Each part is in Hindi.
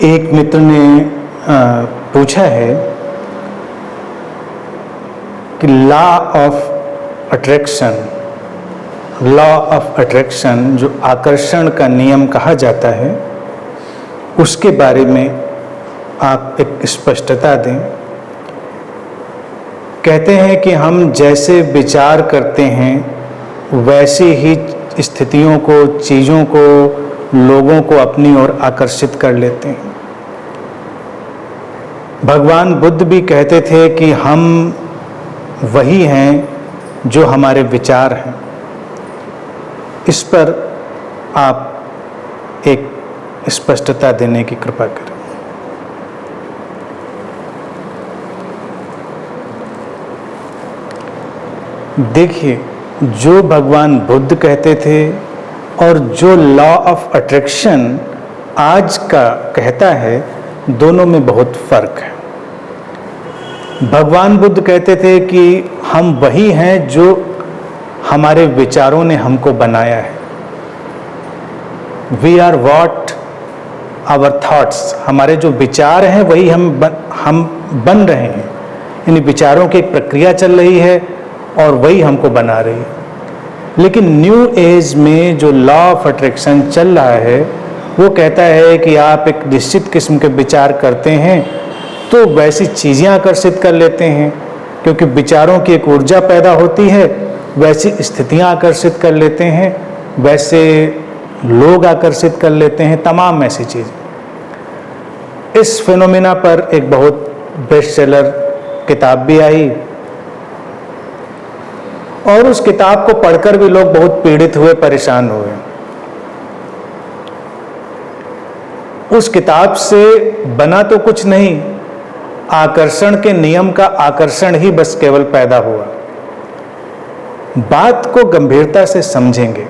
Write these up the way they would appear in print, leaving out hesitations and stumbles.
एक मित्र ने पूछा है कि लॉ ऑफ अट्रैक्शन जो आकर्षण का नियम कहा जाता है, उसके बारे में आप एक स्पष्टता दें। कहते हैं कि हम जैसे विचार करते हैं वैसी ही स्थितियों को, चीज़ों को, लोगों को अपनी ओर आकर्षित कर लेते हैं। भगवान बुद्ध भी कहते थे कि हम वही हैं जो हमारे विचार हैं। इस पर आप एक स्पष्टता देने की कृपा करें। देखिए, जो भगवान बुद्ध कहते थे और जो लॉ ऑफ अट्रैक्शन आज का कहता है, दोनों में बहुत फर्क है। भगवान बुद्ध कहते थे कि हम वही हैं जो हमारे विचारों ने हमको बनाया है। We are what our thoughts, हमारे जो विचार हैं वही हम बन रहे हैं। यानी विचारों की एक प्रक्रिया चल रही है और वही हमको बना रही है। लेकिन न्यू एज में जो लॉ ऑफ अट्रैक्शन चल रहा है वो कहता है कि आप एक निश्चित किस्म के विचार करते हैं तो वैसी चीज़ें आकर्षित कर लेते हैं, क्योंकि विचारों की एक ऊर्जा पैदा होती है, वैसी स्थितियां आकर्षित कर लेते हैं, वैसे लोग आकर्षित कर लेते हैं, तमाम ऐसी चीज़। इस फिनोमेना पर एक बहुत बेस्ट सेलर किताब भी आई और उस किताब को पढ़कर भी लोग बहुत पीड़ित हुए, परेशान हुए। उस किताब से बना तो कुछ नहीं, आकर्षण के नियम का आकर्षण ही बस केवल पैदा हुआ। बात को गंभीरता से समझेंगे।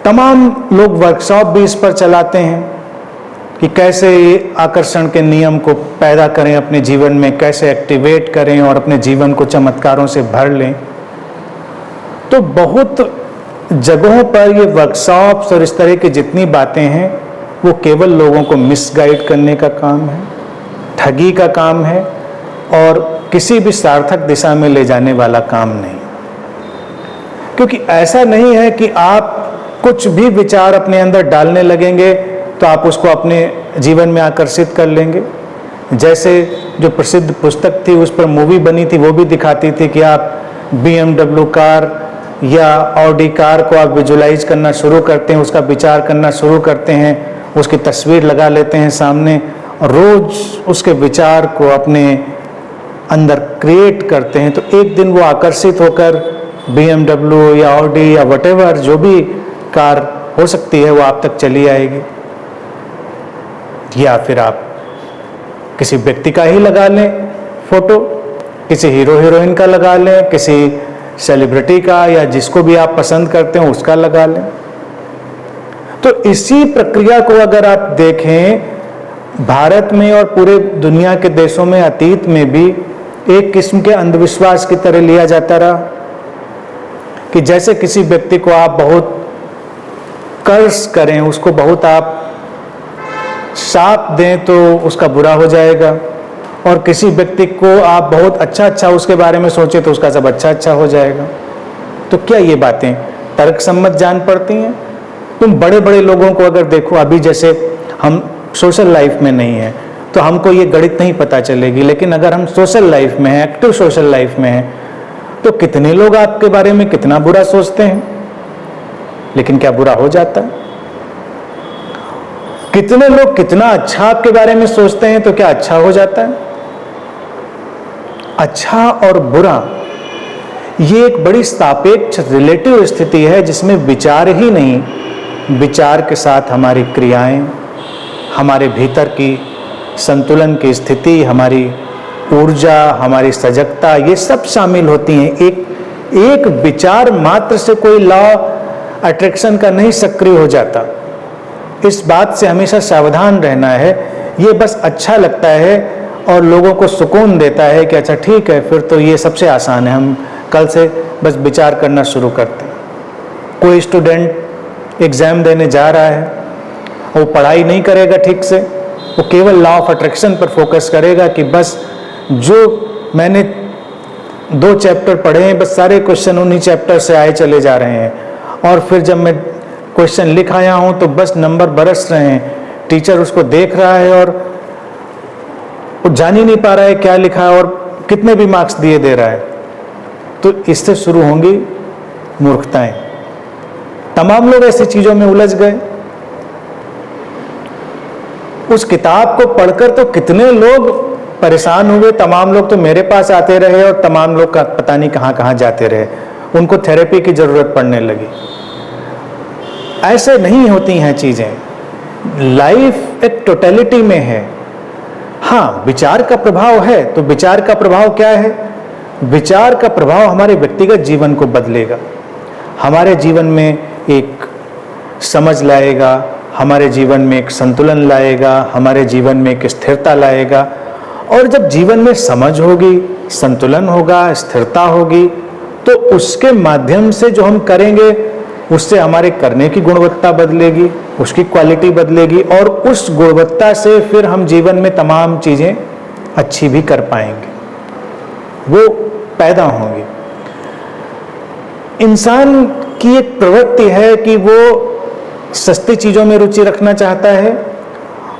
तमाम लोग वर्कशॉप भी इस पर चलाते हैं कि कैसे आकर्षण के नियम को पैदा करें अपने जीवन में, कैसे एक्टिवेट करें और अपने जीवन को चमत्कारों से भर लें। तो बहुत जगहों पर ये वर्कशॉप्स और इस तरह की जितनी बातें हैं वो केवल लोगों को मिसगाइड करने का काम है, ठगी का काम है और किसी भी सार्थक दिशा में ले जाने वाला काम नहीं। क्योंकि ऐसा नहीं है कि आप कुछ भी विचार अपने अंदर डालने लगेंगे तो आप उसको अपने जीवन में आकर्षित कर लेंगे। जैसे जो प्रसिद्ध पुस्तक थी उस पर मूवी बनी थी, वो भी दिखाती थी कि आप BMW कार या ऑडी कार को आप विजुलाइज करना शुरू करते हैं, उसका विचार करना शुरू करते हैं, उसकी तस्वीर लगा लेते हैं सामने और रोज उसके विचार को अपने अंदर क्रिएट करते हैं, तो एक दिन वो आकर्षित होकर BMW या ऑडी या वटेवर जो भी कार हो सकती है वो आप तक चली आएगी। या फिर आप किसी व्यक्ति का ही लगा लें फोटो, किसी हीरो हीरोइन का लगा लें, किसी सेलिब्रिटी का या जिसको भी आप पसंद करते हैं उसका लगा लें। तो इसी प्रक्रिया को अगर आप देखें, भारत में और पूरे दुनिया के देशों में अतीत में भी एक किस्म के अंधविश्वास की तरह लिया जाता रहा कि जैसे किसी व्यक्ति को आप बहुत कर्स करें, उसको बहुत आप शाप दें तो उसका बुरा हो जाएगा, और किसी व्यक्ति को आप बहुत अच्छा उसके बारे में सोचें तो उसका सब अच्छा हो जाएगा। तो क्या ये बातें तर्क सम्मत जान पड़ती हैं? तुम बड़े बड़े लोगों को अगर देखो, अभी जैसे हम सोशल लाइफ में नहीं है तो हमको ये गणित नहीं पता चलेगी, लेकिन अगर हम सोशल लाइफ में हैं, एक्टिव सोशल लाइफ में हैं, तो कितने लोग आपके बारे में कितना बुरा सोचते हैं, लेकिन क्या बुरा हो जाता है? कितने लोग कितना अच्छा आपके बारे में सोचते हैं तो क्या अच्छा हो जाता है? अच्छा और बुरा ये एक बड़ी सापेक्ष रिलेटिव स्थिति है जिसमें विचार ही नहीं, विचार के साथ हमारी क्रियाएं, हमारे भीतर की संतुलन की स्थिति, हमारी ऊर्जा, हमारी सजगता, ये सब शामिल होती हैं। एक विचार मात्र से कोई लॉ अट्रैक्शन का नहीं सक्रिय हो जाता। इस बात से हमेशा सावधान रहना है। ये बस अच्छा लगता है और लोगों को सुकून देता है कि अच्छा ठीक है, फिर तो ये सबसे आसान है, हम कल से बस विचार करना शुरू करते हैं। कोई स्टूडेंट एग्ज़ाम देने जा रहा है वो पढ़ाई नहीं करेगा ठीक से, वो केवल लॉ ऑफ अट्रैक्शन पर फोकस करेगा कि बस जो मैंने 2 चैप्टर पढ़े हैं, बस सारे क्वेश्चन उन्हीं चैप्टर से आए चले जा रहे हैं, और फिर जब मैं क्वेश्चन लिख आया हूं तो बस नंबर बरस रहे हैं, टीचर उसको देख रहा है और वो जान ही नहीं पा रहा है क्या लिखा है और कितने भी मार्क्स दिए दे रहा है। तो इससे शुरू होंगी मूर्खताएं। तमाम लोग ऐसी चीजों में उलझ गए। उस किताब को पढ़कर तो कितने लोग परेशान हुए, तमाम लोग तो मेरे पास आते रहे और तमाम लोग का पता नहीं कहां कहां जाते रहे, उनको थेरेपी की जरूरत पड़ने लगी। ऐसे नहीं होती हैं चीजें। लाइफ एक टोटलिटी में है। हाँ, विचार का प्रभाव है, तो विचार का प्रभाव क्या है? विचार का प्रभाव हमारे व्यक्तिगत जीवन को बदलेगा, हमारे जीवन में एक समझ लाएगा, हमारे जीवन में एक संतुलन लाएगा, हमारे जीवन में एक स्थिरता लाएगा। और जब जीवन में समझ होगी, संतुलन होगा, स्थिरता होगी, तो उसके माध्यम से जो हम करेंगे उससे हमारे करने की गुणवत्ता बदलेगी, उसकी क्वालिटी बदलेगी, और उस गुणवत्ता से फिर हम जीवन में तमाम चीजें अच्छी भी कर पाएंगे, वो पैदा होंगी। इंसान की एक प्रवृत्ति है कि वो सस्ती चीजों में रुचि रखना चाहता है,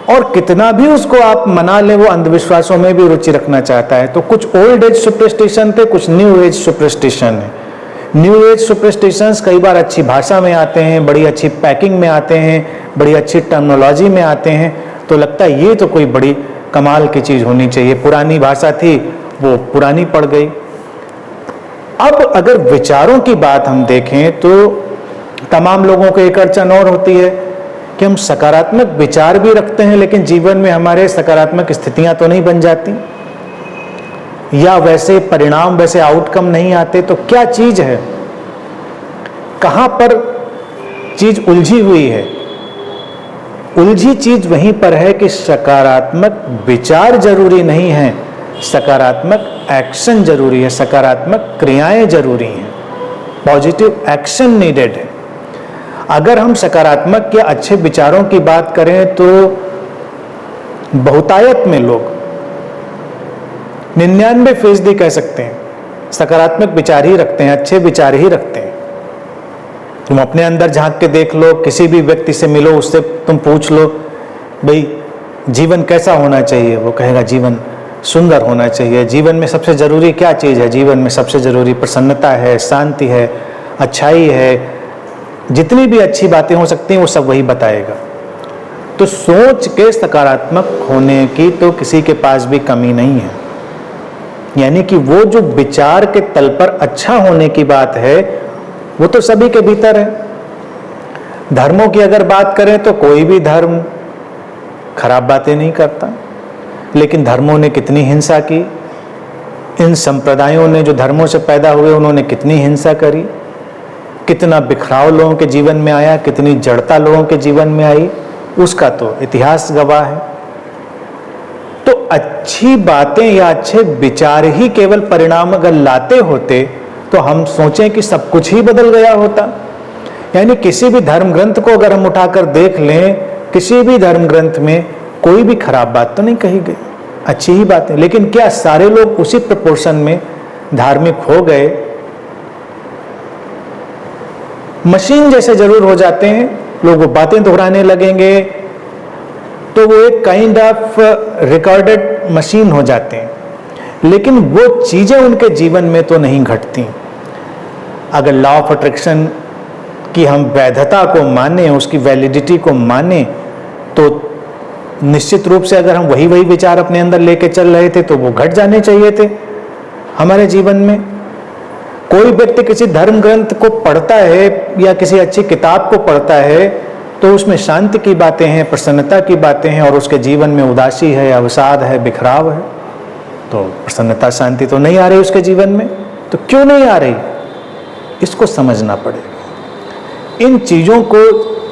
और कितना भी उसको आप मना ले वो अंधविश्वासों में भी रुचि रखना चाहता है। तो कुछ ओल्ड एज सुपरस्टिशन थे, कुछ न्यू एज सुपरस्टिशन है। न्यू एज सुपरस्टिशंस कई बार अच्छी भाषा में आते हैं, बड़ी अच्छी पैकिंग में आते हैं, बड़ी अच्छी टर्मिनोलॉजी में आते हैं, तो लगता है ये तो कोई बड़ी कमाल की चीज होनी चाहिए। पुरानी भाषा थी, वो पुरानी पड़ गई। अब अगर विचारों की बात हम देखें तो तमाम लोगों को एक अड़चन और होती है कि हम सकारात्मक विचार भी रखते हैं, लेकिन जीवन में हमारे सकारात्मक स्थितियां तो नहीं बन जाती, या वैसे परिणाम, वैसे आउटकम नहीं आते। तो क्या चीज है, कहां पर चीज उलझी हुई है? उलझी चीज वहीं पर है कि सकारात्मक विचार जरूरी नहीं है, सकारात्मक एक्शन जरूरी है, सकारात्मक क्रियाएं जरूरी हैं, पॉजिटिव एक्शन नीडेड है। अगर हम सकारात्मक या अच्छे विचारों की बात करें तो बहुतायत में लोग 99% कह सकते हैं सकारात्मक विचार ही रखते हैं, अच्छे विचार ही रखते हैं। तुम अपने अंदर झांक के देख लो, किसी भी व्यक्ति से मिलो, उससे तुम पूछ लो भाई जीवन कैसा होना चाहिए, वो कहेगा जीवन सुंदर होना चाहिए। जीवन में सबसे जरूरी क्या चीज है? जीवन में सबसे जरूरी प्रसन्नता है, शांति है, अच्छाई है, जितनी भी अच्छी बातें हो सकती हैं वो सब वही बताएगा। तो सोच के सकारात्मक होने की तो किसी के पास भी कमी नहीं है। यानी कि वो जो विचार के तल पर अच्छा होने की बात है वो तो सभी के भीतर है। धर्मों की अगर बात करें तो कोई भी धर्म खराब बातें नहीं करता, लेकिन धर्मों ने कितनी हिंसा की, इन संप्रदायों ने जो धर्मों से पैदा हुए उन्होंने कितनी हिंसा करी, कितना बिखराव लोगों के जीवन में आया, कितनी जड़ता लोगों के जीवन में आई, उसका तो इतिहास गवाह है। तो अच्छी बातें या अच्छे विचार ही केवल परिणाम अगर लाते होते तो हम सोचें कि सब कुछ ही बदल गया होता। यानी किसी भी धर्म ग्रंथ को अगर हम उठाकर देख लें, किसी भी धर्म ग्रंथ में कोई भी खराब बात तो नहीं कही गई, अच्छी ही बातें। लेकिन क्या सारे लोग उसी प्रोपोर्शन में धार्मिक हो गए? मशीन जैसे जरूर हो जाते हैं लोग, वो बातें दोहराने लगेंगे तो वो एक काइंड ऑफ रिकॉर्डेड मशीन हो जाते हैं, लेकिन वो चीजें उनके जीवन में तो नहीं घटती। अगर लॉ ऑफ अट्रैक्शन की हम वैधता को माने, उसकी वैलिडिटी को माने, तो निश्चित रूप से अगर हम वही विचार अपने अंदर लेके चल रहे थे तो वो घट जाने चाहिए थे हमारे जीवन में। कोई व्यक्ति किसी धर्म ग्रंथ को पढ़ता है या किसी अच्छी किताब को पढ़ता है तो उसमें शांति की बातें हैं, प्रसन्नता की बातें हैं, और उसके जीवन में उदासी है, अवसाद है, बिखराव है, तो प्रसन्नता शांति तो नहीं आ रही उसके जीवन में। तो क्यों नहीं आ रही, इसको समझना पड़ेगा। इन चीजों को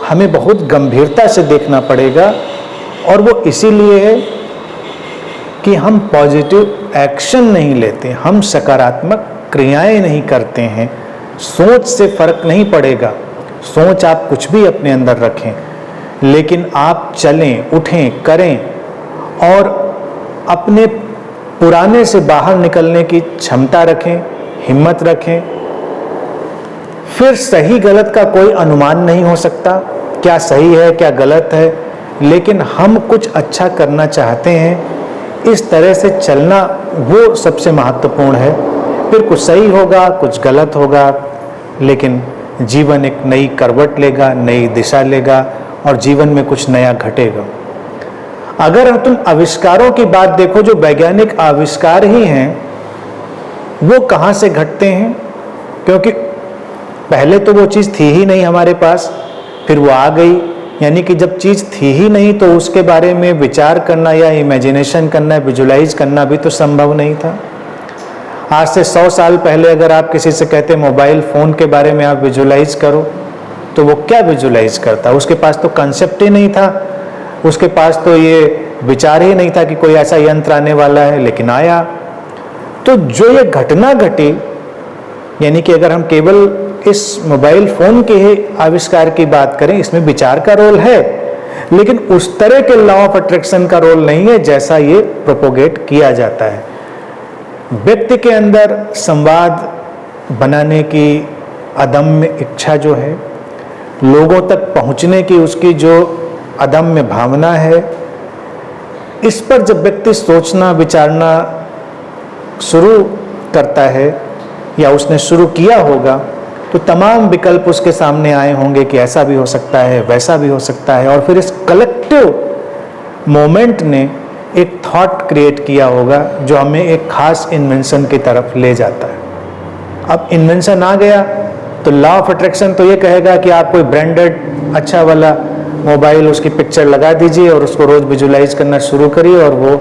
हमें बहुत गंभीरता से देखना पड़ेगा, और वो इसीलिए है कि हम पॉजिटिव एक्शन नहीं लेते, हम सकारात्मक क्रियाएं नहीं करते हैं। सोच से फर्क नहीं पड़ेगा, सोच आप कुछ भी अपने अंदर रखें, लेकिन आप चलें, उठें, करें और अपने पुराने से बाहर निकलने की क्षमता रखें, हिम्मत रखें। फिर सही गलत का कोई अनुमान नहीं हो सकता, क्या सही है क्या गलत है, लेकिन हम कुछ अच्छा करना चाहते हैं, इस तरह से चलना वो सबसे महत्वपूर्ण है। फिर कुछ सही होगा, कुछ गलत होगा, लेकिन जीवन एक नई करवट लेगा, नई दिशा लेगा और जीवन में कुछ नया घटेगा। अगर तुम आविष्कारों की बात देखो, जो वैज्ञानिक आविष्कार ही हैं वो कहाँ से घटते हैं? क्योंकि पहले तो वो चीज़ थी ही नहीं हमारे पास, फिर वो आ गई। यानी कि जब चीज़ थी ही नहीं तो उसके बारे में विचार करना या इमेजिनेशन करना, विजुलाइज करना भी तो संभव नहीं था। आज से 100 साल पहले अगर आप किसी से कहते मोबाइल फ़ोन के बारे में आप विजुलाइज करो, तो वो क्या विजुलाइज करता? उसके पास तो कंसेप्ट ही नहीं था, उसके पास तो ये विचार ही नहीं था कि कोई ऐसा यंत्र आने वाला है, लेकिन आया। तो जो ये घटना घटी, यानी कि अगर हम केवल इस मोबाइल फ़ोन के ही आविष्कार की बात करें, इसमें विचार का रोल है, लेकिन उस तरह के लॉ ऑफ अट्रैक्शन का रोल नहीं है जैसा ये प्रोपोगेट किया जाता है। व्यक्ति के अंदर संवाद बनाने की अदम्य इच्छा जो है, लोगों तक पहुंचने की उसकी जो अदम्य भावना है, इस पर जब व्यक्ति सोचना विचारना शुरू करता है या उसने शुरू किया होगा, तो तमाम विकल्प उसके सामने आए होंगे कि ऐसा भी हो सकता है, वैसा भी हो सकता है। और फिर इस कलेक्टिव मोमेंट ने एक थॉट क्रिएट किया होगा जो हमें एक खास इन्वेंशन की तरफ ले जाता है। अब इन्वेंशन आ गया तो लॉ ऑफ अट्रैक्शन तो ये कहेगा कि आप कोई ब्रांडेड अच्छा वाला मोबाइल, उसकी पिक्चर लगा दीजिए और उसको रोज विजुलाइज करना शुरू करिए और वो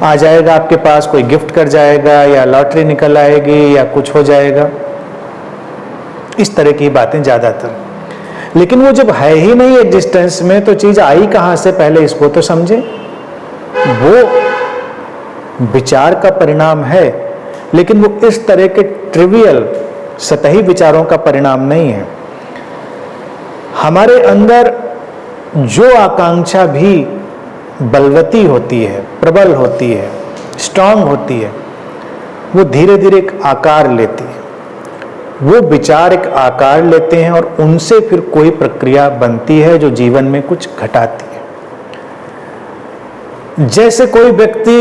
आ जाएगा आपके पास, कोई गिफ्ट कर जाएगा या लॉटरी निकल आएगी या कुछ हो जाएगा। इस तरह की बातें ज़्यादातर। लेकिन वो जब है ही नहीं एग्जिस्टेंस में, तो चीज़ आई कहाँ से, पहले इसको तो समझें। वो विचार का परिणाम है, लेकिन वो इस तरह के ट्रिवियल सतही विचारों का परिणाम नहीं है। हमारे अंदर जो आकांक्षा भी बलवती होती है, प्रबल होती है, स्ट्रांग होती है, वो धीरे धीरे एक आकार लेती है। वो विचार एक आकार लेते हैं और उनसे फिर कोई प्रक्रिया बनती है जो जीवन में कुछ घटाती है। जैसे कोई व्यक्ति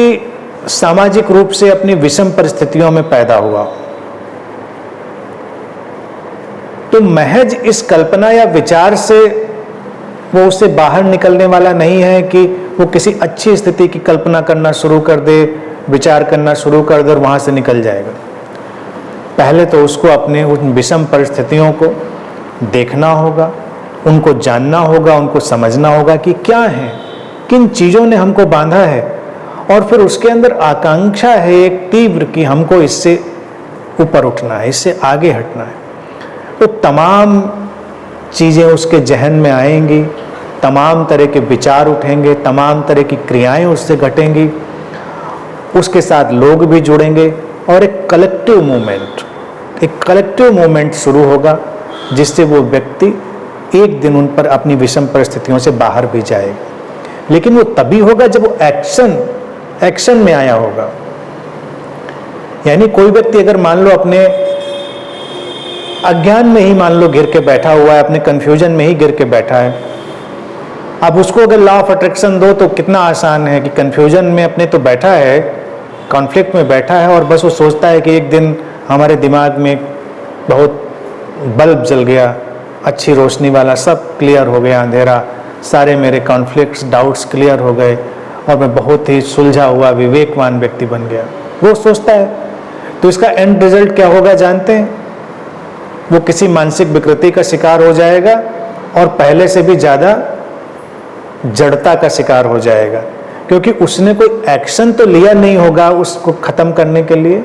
सामाजिक रूप से अपनी विषम परिस्थितियों में पैदा हुआ, तो महज इस कल्पना या विचार से वो उससे बाहर निकलने वाला नहीं है कि वो किसी अच्छी स्थिति की कल्पना करना शुरू कर दे, विचार करना शुरू कर दे और वहां से निकल जाएगा। पहले तो उसको अपने उन विषम परिस्थितियों को देखना होगा, उनको जानना होगा, उनको समझना होगा कि क्या है, किन चीज़ों ने हमको बांधा है, और फिर उसके अंदर आकांक्षा है एक तीव्र कि हमको इससे ऊपर उठना है, इससे आगे हटना है। तो तमाम चीज़ें उसके जहन में आएंगी, तमाम तरह के विचार उठेंगे, तमाम तरह की क्रियाएं उससे घटेंगी, उसके साथ लोग भी जुड़ेंगे और एक कलेक्टिव मूवमेंट शुरू होगा, जिससे वो व्यक्ति एक दिन उन पर अपनी विषम परिस्थितियों से बाहर भी जाएगा। लेकिन वो तभी होगा जब वो एक्शन में आया होगा। यानी कोई व्यक्ति अगर मान लो अपने अज्ञान में ही मान लो गिर के बैठा हुआ है, अपने कंफ्यूजन में ही गिर के बैठा है, अब उसको अगर लॉ ऑफ अट्रैक्शन दो तो कितना आसान है कि कंफ्यूजन में अपने तो बैठा है, कॉन्फ्लिक्ट में बैठा है और बस वो सोचता है कि एक दिन हमारे दिमाग में बहुत बल्ब जल गया, अच्छी रोशनी वाला, सब क्लियर हो गया, अंधेरा, सारे मेरे कॉन्फ्लिक्ट्स डाउट्स क्लियर हो गए और मैं बहुत ही सुलझा हुआ विवेकवान व्यक्ति बन गया, वो सोचता है। तो इसका एंड रिजल्ट क्या होगा जानते हैं? वो किसी मानसिक विकृति का शिकार हो जाएगा और पहले से भी ज़्यादा जड़ता का शिकार हो जाएगा, क्योंकि उसने कोई एक्शन तो लिया नहीं होगा उसको खत्म करने के लिए,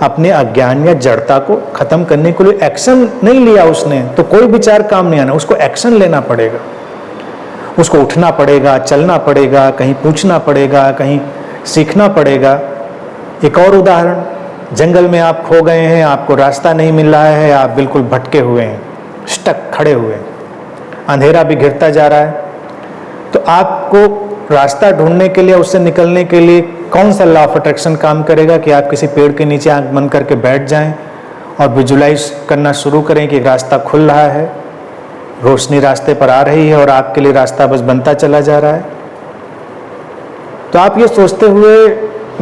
अपने अज्ञान या जड़ता को खत्म करने के लिए एक्शन नहीं लिया उसने, तो कोई विचार काम नहीं आना, उसको एक्शन लेना पड़ेगा, उसको उठना पड़ेगा, चलना पड़ेगा, कहीं पूछना पड़ेगा, कहीं सीखना पड़ेगा। एक और उदाहरण, जंगल में आप खो गए हैं, आपको रास्ता नहीं मिल रहा है, आप बिल्कुल भटके हुए हैं, स्टक खड़े हुए हैं, अंधेरा भी घिरता जा रहा है, तो आपको रास्ता ढूंढने के लिए, उससे निकलने के लिए कौन सा लॉ ऑफ अट्रैक्शन काम करेगा कि आप किसी पेड़ के नीचे आंख बंद करके बैठ जाएं और विजुलाइज करना शुरू करें कि रास्ता खुल रहा है, रोशनी रास्ते पर आ रही है और आपके लिए रास्ता बस बनता चला जा रहा है। तो आप ये सोचते हुए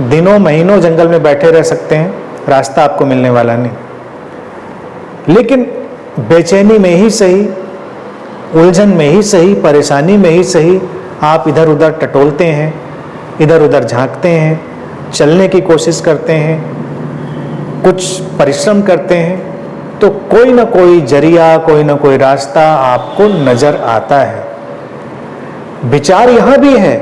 दिनों महीनों जंगल में बैठे रह सकते हैं, रास्ता आपको मिलने वाला नहीं। लेकिन बेचैनी में ही सही, उलझन में ही सही, परेशानी में ही सही आप इधर उधर टटोलते हैं, इधर उधर झांकते हैं, चलने की कोशिश करते हैं, कुछ परिश्रम करते हैं, तो कोई ना कोई जरिया, कोई ना कोई रास्ता आपको नजर आता है। विचार यहां भी है,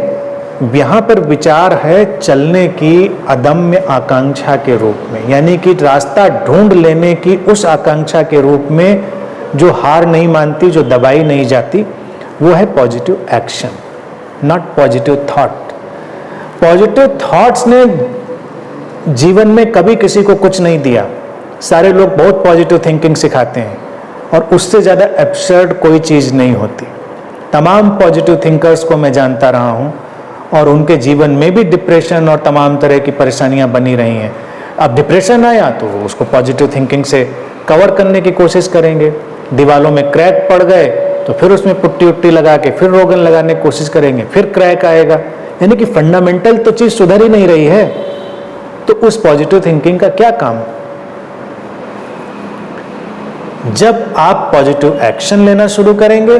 यहां पर विचार है चलने की अदम्य आकांक्षा के रूप में, यानी कि रास्ता ढूंढ लेने की उस आकांक्षा के रूप में जो हार नहीं मानती, जो दबाई नहीं जाती, वो है positive action, not positive thought. Positive thoughts ने जीवन में कभी किसी को कुछ नहीं दिया। सारे लोग बहुत पॉजिटिव थिंकिंग सिखाते हैं और उससे ज़्यादा एब्सर्ड कोई चीज़ नहीं होती। तमाम पॉजिटिव थिंकर्स को मैं जानता रहा हूँ और उनके जीवन में भी डिप्रेशन और तमाम तरह की परेशानियाँ बनी रही हैं। अब डिप्रेशन आया तो उसको पॉजिटिव थिंकिंग से कवर करने की कोशिश करेंगे, दीवालों में क्रैक पड़ गए तो फिर उसमें पुट्टी उट्टी लगा के फिर रोगन लगाने की कोशिश करेंगे, फिर क्रैक आएगा, यानी कि फंडामेंटल तो चीज़ सुधर ही नहीं रही है। तो उस पॉजिटिव थिंकिंग का क्या काम? जब आप पॉजिटिव एक्शन लेना शुरू करेंगे,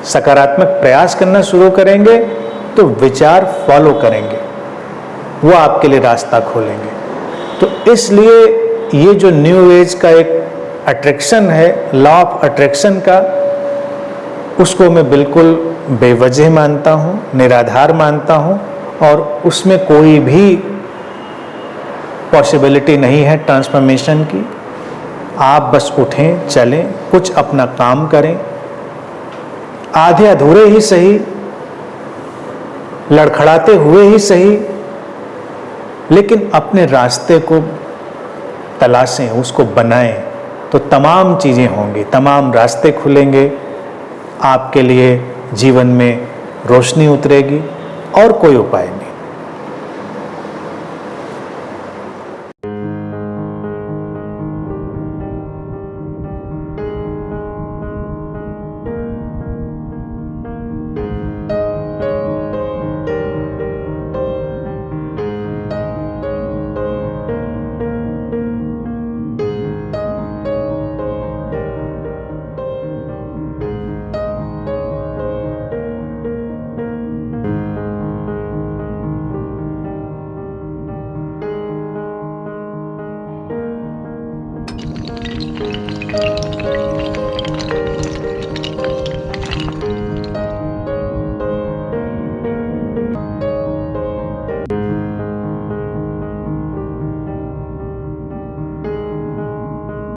सकारात्मक प्रयास करना शुरू करेंगे, तो विचार फॉलो करेंगे, वो आपके लिए रास्ता खोलेंगे। तो इसलिए ये जो न्यू एज का एक अट्रैक्शन है, लॉ ऑफ अट्रैक्शन का, उसको मैं बिल्कुल बेवजह मानता हूँ, निराधार मानता हूँ और उसमें कोई भी पॉसिबिलिटी नहीं है ट्रांसफॉर्मेशन की। आप बस उठें, चलें, कुछ अपना काम करें, आधे अधूरे ही सही, लड़खड़ाते हुए ही सही, लेकिन अपने रास्ते को तलाशें, उसको बनाएं, तो तमाम चीज़ें होंगी, तमाम रास्ते खुलेंगे, आपके लिए जीवन में रोशनी उतरेगी और कोई उपाय नहीं।